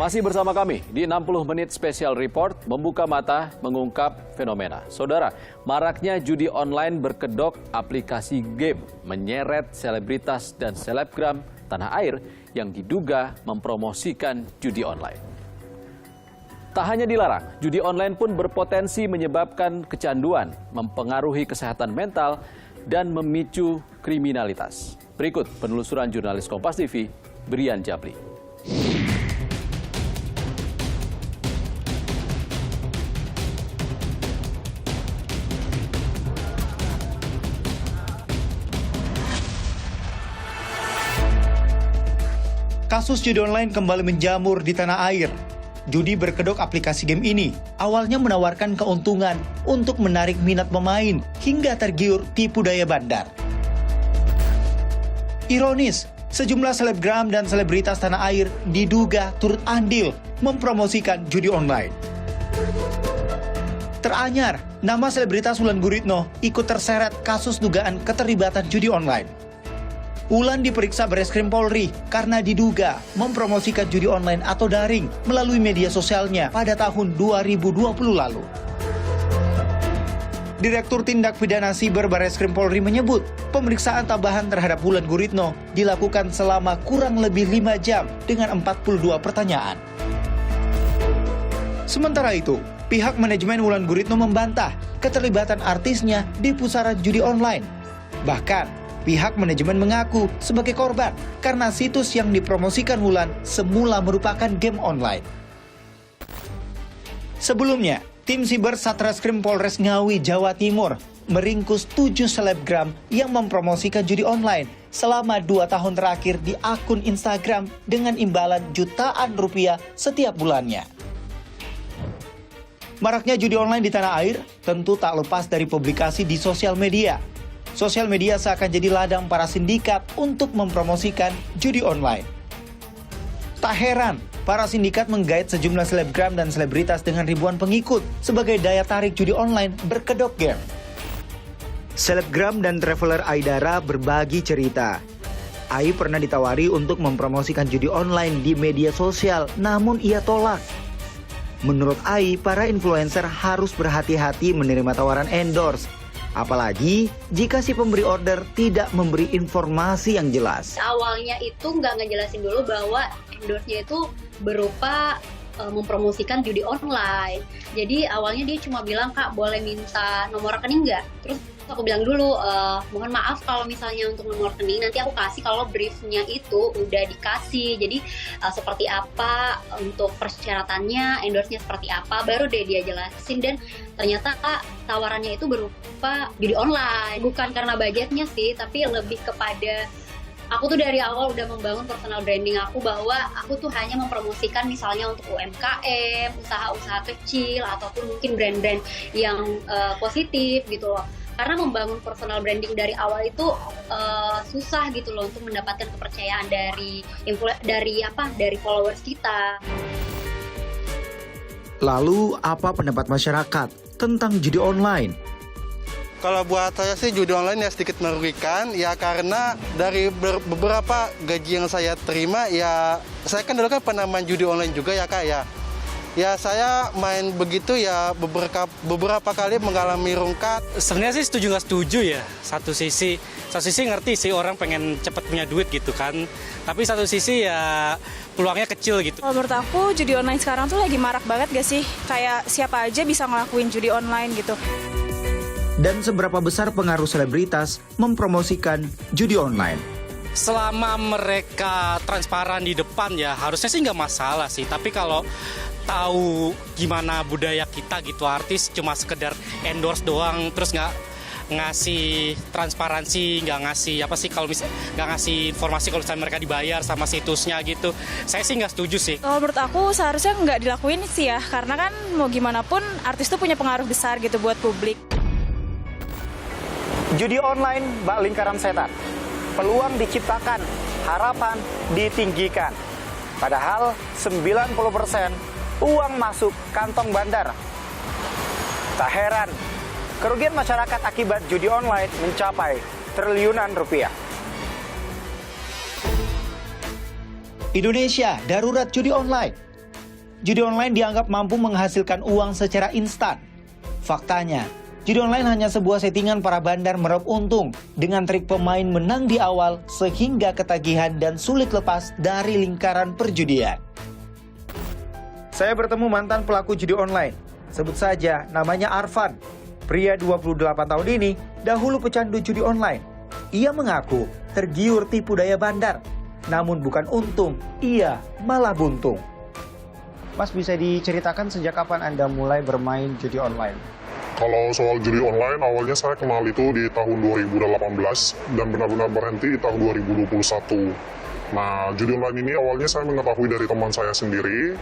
Masih bersama kami di 60 menit Special Report, membuka mata, mengungkap fenomena. Saudara, maraknya judi online berkedok aplikasi game menyeret selebritas dan selebgram tanah air yang diduga mempromosikan judi online. Tak hanya dilarang, judi online pun berpotensi menyebabkan kecanduan, mempengaruhi kesehatan mental, dan memicu kriminalitas. Berikut penelusuran jurnalis Kompas TV, Brian Japli. Kasus judi online kembali menjamur di tanah air. Judi berkedok aplikasi game ini awalnya menawarkan keuntungan untuk menarik minat pemain hingga tergiur tipu daya bandar. Ironis, sejumlah selebgram dan selebritas tanah air diduga turut andil mempromosikan judi online. Teranyar, nama selebritas Wulan Guritno ikut terseret kasus dugaan keterlibatan judi online. Wulan diperiksa Bareskrim Polri karena diduga mempromosikan judi online atau daring melalui media sosialnya pada tahun 2020 lalu. Direktur Tindak Pidana Siber Bareskrim Polri menyebut pemeriksaan tambahan terhadap Wulan Guritno dilakukan selama kurang lebih 5 jam dengan 42 pertanyaan. Sementara itu, pihak manajemen Wulan Guritno membantah keterlibatan artisnya di pusaran judi online. Bahkan, pihak manajemen mengaku sebagai korban karena situs yang dipromosikan Wulan semula merupakan game online. Sebelumnya, tim Siber Satreskrim Polres Ngawi, Jawa Timur meringkus 7 selebgram yang mempromosikan judi online selama 2 tahun terakhir di akun Instagram dengan imbalan jutaan rupiah setiap bulannya. Maraknya judi online di tanah air tentu tak lepas dari publikasi di sosial media. Sosial media seakan jadi ladang para sindikat untuk mempromosikan judi online. Tak heran, para sindikat menggait sejumlah selebgram dan selebritas dengan ribuan pengikut sebagai daya tarik judi online berkedok game. Selebgram dan traveler Aidara berbagi cerita. Ai pernah ditawari untuk mempromosikan judi online di media sosial, namun ia tolak. Menurut Ai, para influencer harus berhati-hati menerima tawaran endorse. Apalagi jika si pemberi order tidak memberi informasi yang jelas. Awalnya itu nggak ngejelasin dulu bahwa endorse-nya itu berupa mempromosikan judi online. Jadi awalnya dia cuma bilang, "Kak, boleh minta nomor rekening nggak?" Terus aku bilang dulu, "Mohon maaf kalau misalnya untuk nomor rekening nanti aku kasih kalau briefnya itu udah dikasih. Jadi seperti apa untuk persyaratannya, endorse-nya seperti apa, baru deh dia jelasin." Dan ternyata tawarannya itu berupa judi online. Bukan karena budgetnya sih, tapi lebih kepada aku tuh dari awal udah membangun personal branding aku bahwa aku tuh hanya mempromosikan misalnya untuk UMKM, usaha-usaha kecil, ataupun mungkin brand-brand yang positif gitu loh. Karena membangun personal branding dari awal itu susah gitu loh untuk mendapatkan kepercayaan dari followers kita. Lalu apa pendapat masyarakat tentang judi online? Kalau buat saya sih judi online ya sedikit merugikan ya, karena dari beberapa gaji yang saya terima ya, saya kan dulu kan pernah main judi online juga ya Kak ya. Ya saya main begitu ya beberapa kali mengalami rungkat. Sebenarnya sih setuju nggak setuju ya. Satu sisi ngerti sih orang pengen cepet punya duit gitu kan. Tapi satu sisi ya peluangnya kecil gitu. Menurut aku judi online sekarang tuh lagi marak banget gak sih? Kayak siapa aja bisa ngelakuin judi online gitu. Dan seberapa besar pengaruh selebritas mempromosikan judi online? Selama mereka transparan di depan ya harusnya sih nggak masalah sih. Tapi kalau tahu gimana budaya kita gitu, artis cuma sekedar endorse doang terus nggak ngasih transparansi, nggak ngasih apa sih kalau misalnya nggak ngasih informasi kalau misalnya mereka dibayar sama situsnya gitu, saya sih nggak setuju sih. Kalau menurut aku seharusnya nggak dilakuin sih ya, karena kan mau gimana pun artis tuh punya pengaruh besar gitu buat publik. Judi online bak lingkaran setan. Peluang diciptakan, harapan ditinggikan. Padahal 90% uang masuk kantong bandar. Tak heran, kerugian masyarakat akibat judi online mencapai triliunan rupiah. Indonesia darurat judi online. judi online dianggap mampu menghasilkan uang secara instan. Faktanya, judi online hanya sebuah settingan para bandar meraup untung dengan trik pemain menang di awal sehingga ketagihan dan sulit lepas dari lingkaran perjudian. Saya bertemu mantan pelaku judi online. Sebut saja namanya Arfan. Pria 28 tahun ini dahulu pecandu judi online. Ia mengaku tergiur tipu daya bandar. Namun bukan untung, ia malah buntung. Mas, bisa diceritakan sejak kapan Anda mulai bermain judi online? Kalau soal judi online, awalnya saya kenal itu di tahun 2018 dan benar-benar berhenti di tahun 2021. Nah, judi online ini awalnya saya mengetahui dari teman saya sendiri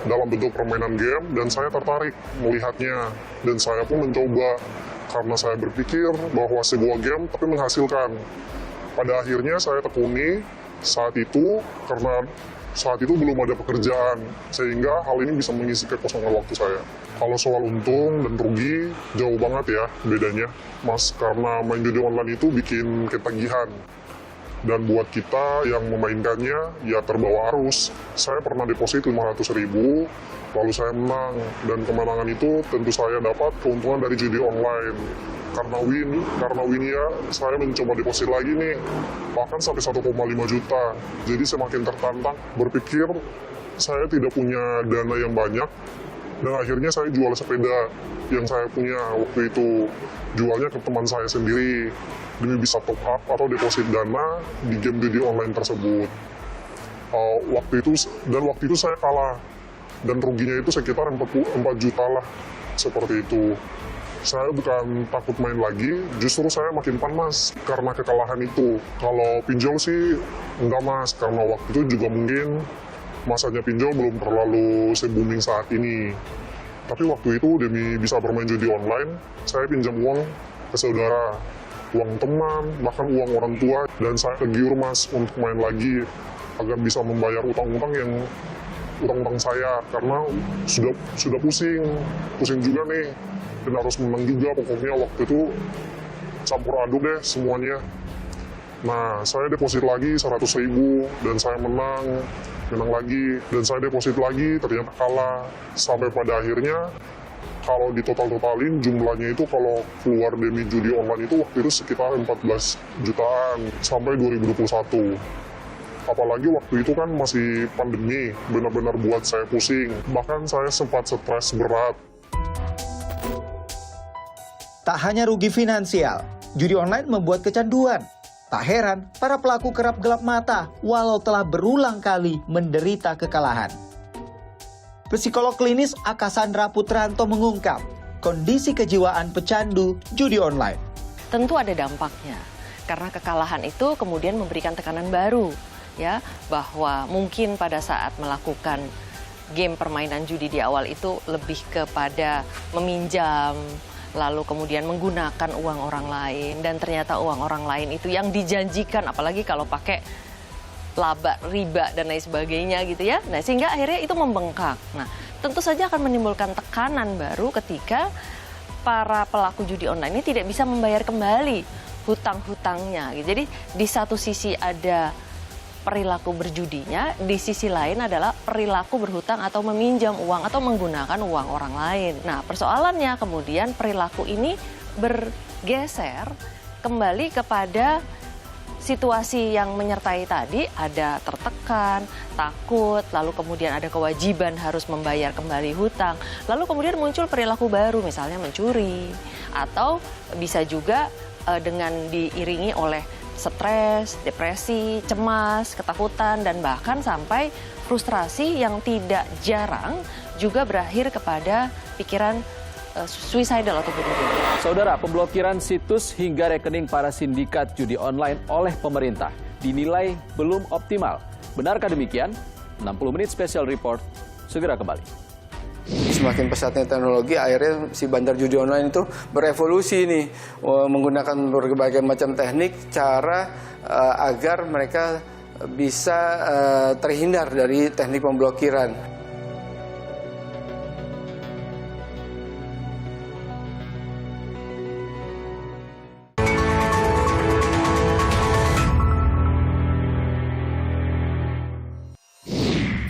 dalam bentuk permainan game dan saya tertarik melihatnya. Dan saya pun mencoba karena saya berpikir bahwa sebuah game tapi menghasilkan. Pada akhirnya saya tekuni saat itu karena saat itu belum ada pekerjaan, sehingga hal ini bisa mengisi kekosongan waktu saya. Kalau soal untung dan rugi, jauh banget ya bedanya, Mas. Karena main judi online itu bikin ketagihan. Dan buat kita yang memainkannya, ya terbawa arus. Saya pernah deposit 500.000, lalu saya menang. Dan kemenangan itu tentu saya dapat keuntungan dari judi online. Karena win ya, saya mencoba deposit lagi nih, bahkan sampai 1,5 juta. Jadi semakin tertantang, berpikir saya tidak punya dana yang banyak, dan akhirnya saya jual sepeda yang saya punya waktu itu, jualnya ke teman saya sendiri, demi bisa top up atau deposit dana di game judi online tersebut. Waktu itu saya kalah, dan ruginya itu sekitar 4 juta lah, seperti itu. Saya bukan takut main lagi, justru saya makin panas karena kekalahan itu. Kalau pinjol sih enggak, Mas, karena waktu itu juga mungkin masanya pinjol belum terlalu se-booming saat ini. Tapi waktu itu demi bisa bermain judi online, saya pinjam uang ke saudara, uang teman, bahkan uang orang tua, dan saya tergiur, Mas, untuk main lagi agar bisa membayar utang-utang saya, karena sudah pusing juga nih. Dan harus menang juga, pokoknya waktu itu campur aduk deh semuanya. Nah, saya deposit lagi 100.000 dan saya menang lagi, dan saya deposit lagi, ternyata kalah. Sampai pada akhirnya, kalau ditotal-totalin jumlahnya itu kalau keluar demi judi online itu waktu itu sekitar 14 jutaan sampai 2021. Apalagi waktu itu kan masih pandemi, benar-benar buat saya pusing. Bahkan saya sempat stres berat. Tak hanya rugi finansial, judi online membuat kecanduan. Tak heran, para pelaku kerap gelap mata walau telah berulang kali menderita kekalahan. Psikolog klinis Akasandra Putranto mengungkap kondisi kejiwaan pecandu judi online. Tentu ada dampaknya, karena kekalahan itu kemudian memberikan tekanan baru, ya, bahwa mungkin pada saat melakukan game permainan judi di awal itu lebih kepada meminjam, lalu kemudian menggunakan uang orang lain, dan ternyata uang orang lain itu yang dijanjikan, apalagi kalau pakai laba, riba, dan lain sebagainya gitu ya. Nah, sehingga akhirnya itu membengkak. Nah, tentu saja akan menimbulkan tekanan baru ketika para pelaku judi online ini tidak bisa membayar kembali hutang-hutangnya. Jadi di satu sisi ada perilaku berjudinya, di sisi lain adalah perilaku berhutang atau meminjam uang atau menggunakan uang orang lain. Nah, persoalannya kemudian perilaku ini bergeser kembali kepada situasi yang menyertai tadi, ada tertekan, takut, lalu kemudian ada kewajiban harus membayar kembali hutang, lalu kemudian muncul perilaku baru, misalnya mencuri, atau bisa juga dengan diiringi oleh stres, depresi, cemas, ketakutan, dan bahkan sampai frustrasi yang tidak jarang juga berakhir kepada pikiran suicidal atau bunuh diri. Saudara, pemblokiran situs hingga rekening para sindikat judi online oleh pemerintah dinilai belum optimal. Benarkah demikian? 60 menit special report segera kembali. Semakin pesatnya teknologi, akhirnya si bandar judi online itu berevolusi nih, menggunakan berbagai macam teknik, cara agar mereka bisa terhindar dari teknik pemblokiran.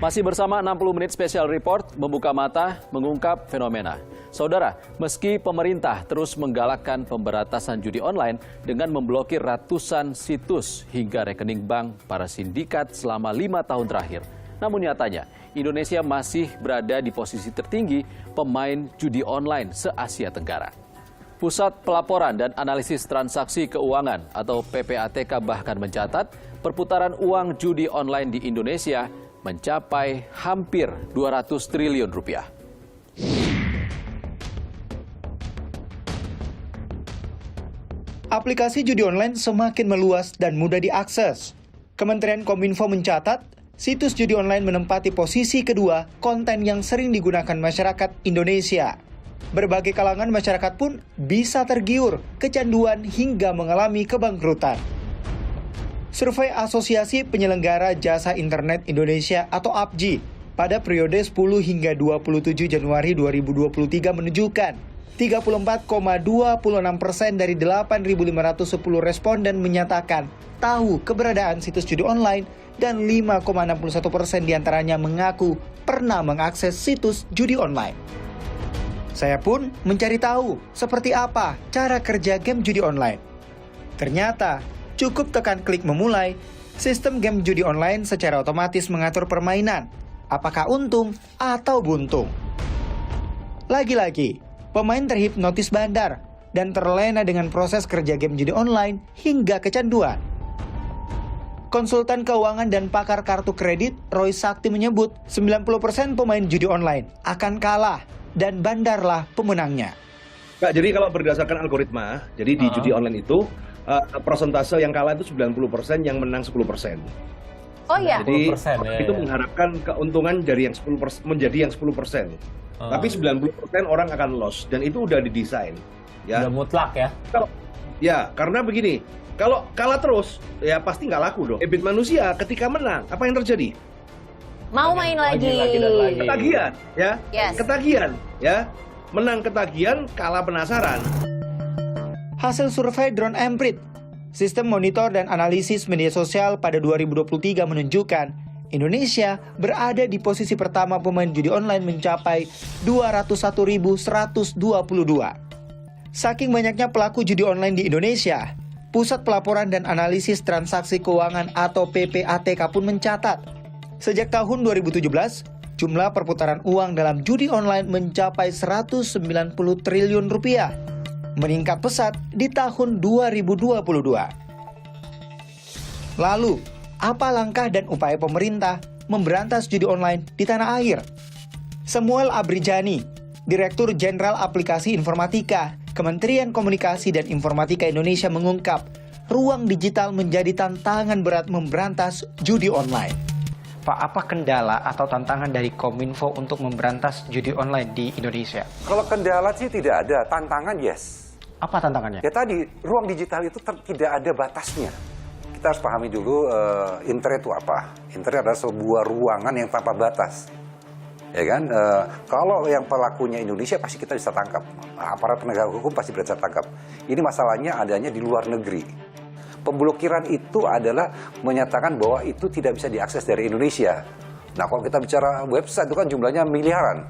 Masih bersama 60 Menit Special Report, membuka mata, mengungkap fenomena. Saudara, meski pemerintah terus menggalakkan pemberantasan judi online dengan memblokir ratusan situs hingga rekening bank para sindikat selama 5 tahun terakhir, namun nyatanya Indonesia masih berada di posisi tertinggi pemain judi online se-Asia Tenggara. Pusat Pelaporan dan Analisis Transaksi Keuangan atau PPATK bahkan mencatat perputaran uang judi online di Indonesia mencapai hampir 200 triliun rupiah. Aplikasi judi online semakin meluas dan mudah diakses. Kementerian Kominfo mencatat, situs judi online menempati posisi kedua konten yang sering digunakan masyarakat Indonesia. Berbagai kalangan masyarakat pun bisa tergiur, kecanduan hingga mengalami kebangkrutan. Survei Asosiasi Penyelenggara Jasa Internet Indonesia atau APJI pada periode 10 hingga 27 Januari 2023 menunjukkan 34,26% dari 8.510 responden menyatakan tahu keberadaan situs judi online dan 5,61% diantaranya mengaku pernah mengakses situs judi online. Saya pun mencari tahu seperti apa cara kerja game judi online. Ternyata cukup tekan klik memulai, sistem game judi online secara otomatis mengatur permainan, apakah untung atau buntung. Lagi-lagi, pemain terhipnotis bandar dan terlena dengan proses kerja game judi online hingga kecanduan. Konsultan keuangan dan pakar kartu kredit Roy Sakti menyebut 90% pemain judi online akan kalah dan bandarlah pemenangnya. Nah, jadi kalau berdasarkan algoritma, jadi di judi online itu persentase yang kalah itu 90%, yang menang 10%. Oh iya. Jadi 10%, itu mengharapkan keuntungan dari yang 10% menjadi yang 10%. Tapi 90% orang akan loss dan itu udah didesain. Ya. Udah mutlak ya. Ya, karena begini, kalau kalah terus ya pasti nggak laku dong. Habit manusia ketika menang, apa yang terjadi? Mau main lagi. Ketagihan, ya. Yes. Ketagihan, ya. Menang ketagihan, kalah penasaran. Hasil survei Drone Emprit, Sistem Monitor dan Analisis Media Sosial pada 2023 menunjukkan Indonesia berada di posisi pertama pemain judi online mencapai 201.122. Saking banyaknya pelaku judi online di Indonesia, Pusat Pelaporan dan Analisis Transaksi Keuangan atau PPATK pun mencatat, sejak tahun 2017, jumlah perputaran uang dalam judi online mencapai 190 triliun rupiah. Meningkat pesat di tahun 2022. Lalu, apa langkah dan upaya pemerintah memberantas judi online di tanah air? Samuel Abrijani, Direktur Jenderal Aplikasi Informatika, Kementerian Komunikasi dan Informatika Indonesia mengungkap, ruang digital menjadi tantangan berat memberantas judi online. Pak, apa kendala atau tantangan dari Kominfo untuk memberantas judi online di Indonesia? Kalau kendala sih tidak ada, tantangan yes. Apa tantangannya? Ya tadi, ruang digital itu tidak ada batasnya. Kita harus pahami dulu internet itu apa. Internet adalah sebuah ruangan yang tanpa batas. Ya kan? Kalau yang pelakunya Indonesia pasti kita bisa tangkap. Aparat penegak hukum pasti bisa tangkap. Ini masalahnya adanya di luar negeri. Pemblokiran itu adalah menyatakan bahwa itu tidak bisa diakses dari Indonesia. Nah, kalau kita bicara website itu kan jumlahnya miliaran.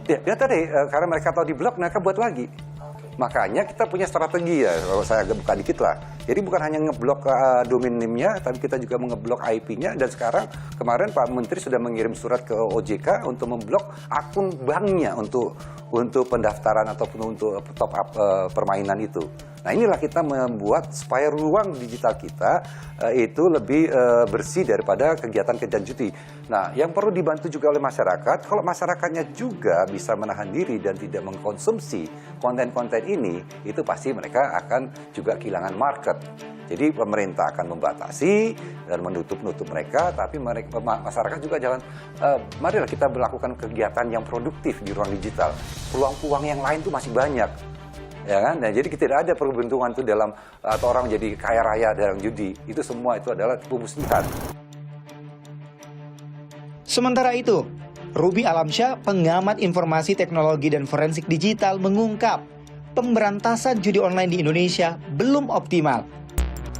Ya tadi, karena mereka tahu di blok, mereka buat lagi. Makanya kita punya strategi ya, kalau saya agak buka dikit lah. Jadi bukan hanya ngeblok domain name-nya, tapi kita juga mengeblok IP-nya. Dan sekarang kemarin Pak Menteri sudah mengirim surat ke OJK untuk memblok akun banknya untuk pendaftaran ataupun untuk top up permainan itu. Nah, inilah kita membuat supaya ruang digital kita itu lebih bersih daripada kegiatan-kegiatan judi. Nah, yang perlu dibantu juga oleh masyarakat, kalau masyarakatnya juga bisa menahan diri dan tidak mengkonsumsi konten-konten ini, itu pasti mereka akan juga kehilangan market. Jadi pemerintah akan membatasi dan menutup mereka, tapi masyarakat juga jangan, marilah kita melakukan kegiatan yang produktif di ruang digital. Peluang-peluang yang lain itu masih banyak. Ya kan? Nah, jadi tidak ada perbentukan itu dalam atau orang jadi kaya raya dalam judi. Itu semua itu adalah tipu muslihat. Sementara itu, Ruby Alamsyah, pengamat informasi teknologi dan forensik digital mengungkap, pemberantasan judi online di Indonesia belum optimal.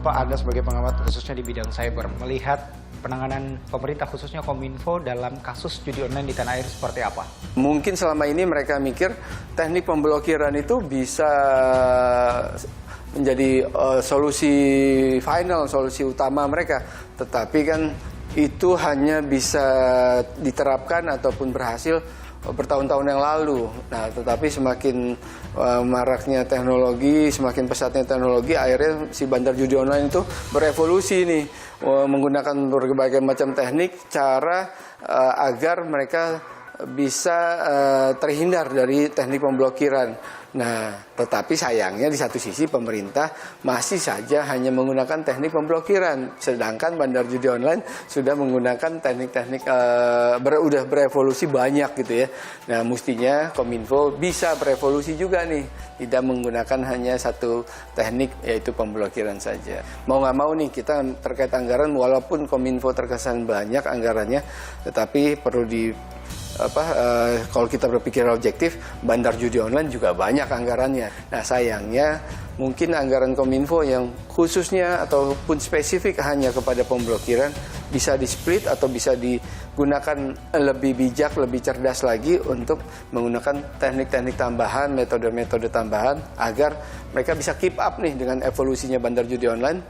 Pak, Anda sebagai pengamat khususnya di bidang cyber, melihat penanganan pemerintah khususnya Kominfo dalam kasus judi online di tanah air seperti apa? Mungkin selama ini mereka mikir teknik pemblokiran itu bisa menjadi solusi final, solusi utama mereka. Tetapi kan itu hanya bisa diterapkan ataupun berhasil bertahun-tahun yang lalu. Nah, tetapi semakin maraknya teknologi, semakin pesatnya teknologi, akhirnya si bandar judi online itu berevolusi nih, menggunakan berbagai macam teknik, cara agar mereka bisa terhindar dari teknik pemblokiran. Nah, tetapi sayangnya di satu sisi pemerintah masih saja hanya menggunakan teknik pemblokiran, sedangkan bandar judi online sudah menggunakan teknik-teknik udah berevolusi banyak gitu ya. Nah, mestinya Kominfo bisa berevolusi juga nih, tidak menggunakan hanya satu teknik yaitu pemblokiran saja. Mau nggak mau nih kita terkait anggaran, walaupun Kominfo terkesan banyak anggarannya, tetapi perlu kalau kita berpikir objektif, bandar judi online juga banyak anggarannya. Nah, sayangnya mungkin anggaran Kominfo yang khususnya ataupun spesifik hanya kepada pemblokiran bisa di-split atau bisa digunakan lebih bijak, lebih cerdas lagi untuk menggunakan teknik-teknik tambahan, metode-metode tambahan agar mereka bisa keep up nih dengan evolusinya bandar judi online.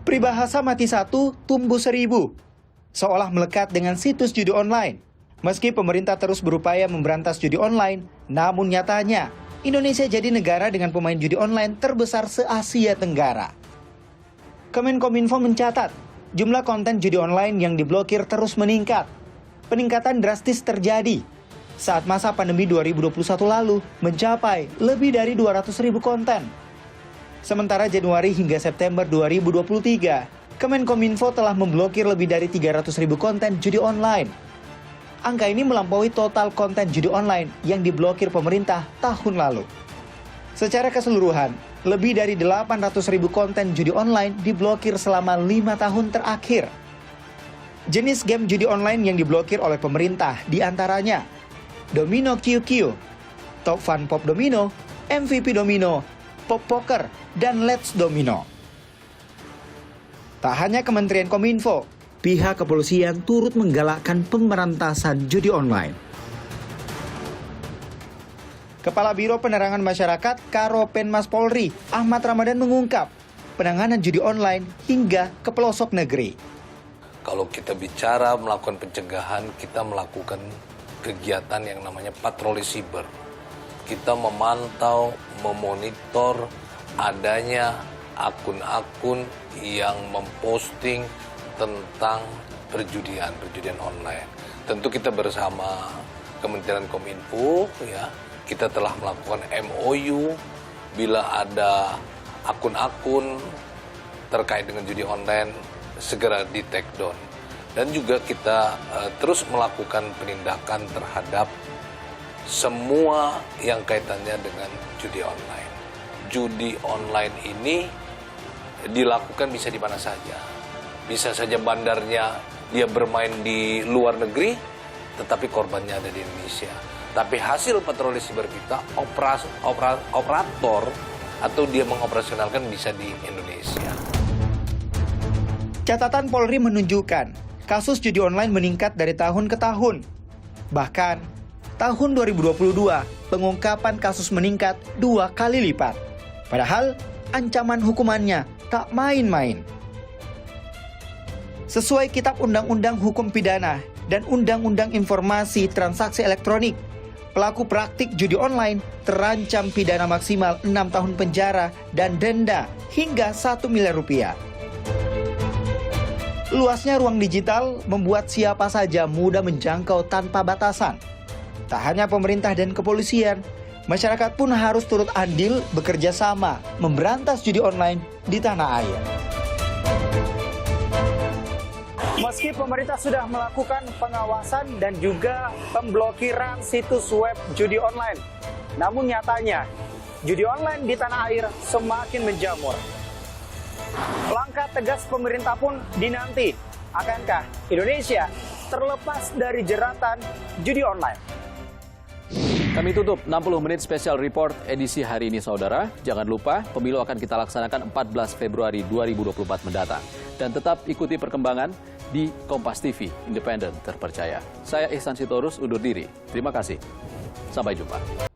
Peribahasa mati satu, tumbuh 1000. Seolah melekat dengan situs judi online. Meski pemerintah terus berupaya memberantas judi online, namun nyatanya Indonesia jadi negara dengan pemain judi online terbesar se-Asia Tenggara. Kemenkominfo mencatat, jumlah konten judi online yang diblokir terus meningkat. Peningkatan drastis terjadi saat masa pandemi 2021 lalu mencapai lebih dari 200.000 konten. Sementara Januari hingga September 2023, Kemenkominfo telah memblokir lebih dari 300.000 konten judi online. Angka ini melampaui total konten judi online yang diblokir pemerintah tahun lalu. Secara keseluruhan, lebih dari 800.000 konten judi online diblokir selama 5 tahun terakhir. Jenis game judi online yang diblokir oleh pemerintah diantaranya Domino QQ, Top Fun Pop Domino, MVP Domino, Pop Poker, dan Let's Domino. Tak hanya Kementerian Kominfo, pihak kepolisian turut menggalakkan pemberantasan judi online. Kepala Biro Penerangan Masyarakat Karopenmas Polri, Ahmad Ramadan mengungkap penanganan judi online hingga ke pelosok negeri. Kalau kita bicara melakukan pencegahan, kita melakukan kegiatan yang namanya patroli siber. Kita memantau, memonitor adanya akun-akun yang memposting tentang perjudian online. Tentu kita bersama Kementerian Kominfo, ya, kita telah melakukan MOU bila ada akun-akun terkait dengan judi online segera di take down. Dan juga kita terus melakukan penindakan terhadap semua yang kaitannya dengan judi online. Judi online ini dilakukan bisa di mana saja. Bisa saja bandarnya dia bermain di luar negeri, tetapi korbannya ada di Indonesia. Tapi hasil patroli siber kita, operator atau dia mengoperasionalkan bisa di Indonesia. Catatan Polri menunjukkan kasus judi online meningkat dari tahun ke tahun. Bahkan, tahun 2022 pengungkapan kasus meningkat 2 kali lipat. Padahal, ancaman hukumannya tak main-main. Sesuai Kitab Undang-Undang Hukum Pidana dan Undang-Undang Informasi Transaksi Elektronik, pelaku praktik judi online terancam pidana maksimal 6 tahun penjara dan denda hingga 1 miliar rupiah. Luasnya ruang digital membuat siapa saja mudah menjangkau tanpa batasan. Tak hanya pemerintah dan kepolisian, masyarakat pun harus turut andil bekerja sama memberantas judi online di tanah air. Meski pemerintah sudah melakukan pengawasan dan juga pemblokiran situs web judi online, namun nyatanya judi online di tanah air semakin menjamur. Langkah tegas pemerintah pun dinanti. Akankah Indonesia terlepas dari jeratan judi online? Kami tutup 60 menit special report edisi hari ini, saudara. Jangan lupa, pemilu akan kita laksanakan 14 Februari 2024 mendatang. Dan tetap ikuti perkembangan di Kompas TV, independen terpercaya. Saya Ihsan Sitorus undur diri. Terima kasih. Sampai jumpa.